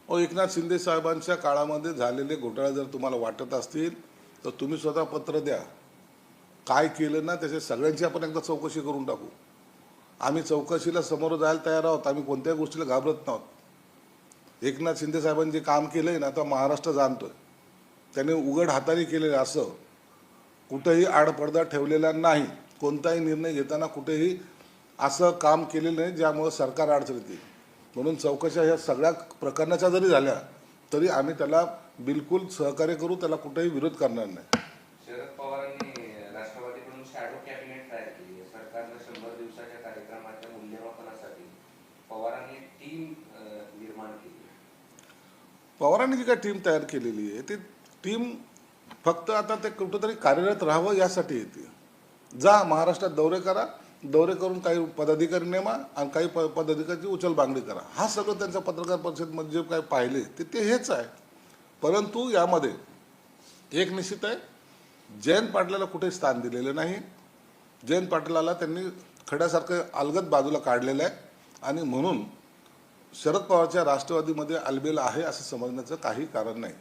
एकनाथ शिंदे साहेबांच्या काळामध्ये झालेले घोटाळे जर तुम्हाला वाटत असतील तर तुम्ही स्वतः पत्र द्या, काय केलं ना त्याच्या सगळ्यांची आपण एकदा चौकशी करून टाकू. आम्ही चौकशीला समोर जायला तयार आहोत. आम्ही कोणत्याही गोष्टीला घाबरत नव्हत. एकनाथ शिंदे साहेबांनी जे काम केलंय ना, आता महाराष्ट्र जाणतोय. त्याने उघड हाताने केलेलं, असं कुठेही आडपडदा ठेवलेला नाही. कोणताही निर्णय घेताना कुठेही असं काम केलेलं नाही ज्यामुळे सरकार अडचणीत येईल. म्हणून चौकशा ह्या सगळ्या प्रकरणाच्या जरी झाल्या तरी आम्ही त्याला बिलकुल सहकार्य करू, त्याला कुठेही विरोध करणार नाही. शरद पवारांनी राष्ट्रवादीकडून शॅडो कॅबिनेट तयार केली आहे. सरकारनं 100 दिवसाच्या कार्यक्रमाच्या मूल्यमापनासाठी पवारांनी टीम निर्माण केली. पवारांनी जी काय टीम तयार केलेली आहे ती टीम फक्त आता ते कुठंतरी कार्यरत राहावं यासाठी येते. जा महाराष्ट्रात दौरे करा, दौरे करून काही पदाधिकारी नेमा आणि काही पदाधिकाऱ्यांची उचलबांगडी करा. हा सगळं त्यांच्या पत्रकार परिषदेमध्ये जे काय पाहिले ते हेच आहे. परंतु यामध्ये एक निश्चित आहे, जयंत पाटलाला कुठे स्थान दिलेलं नाही. जयंत पाटलाला त्यांनी खड्यासारखं अलगद बाजूला काढलेलं आहे आणि म्हणून शरद पवारच्या राष्ट्रवादीमध्ये अलबेल आहे असं समजण्याचं काही कारण नाही.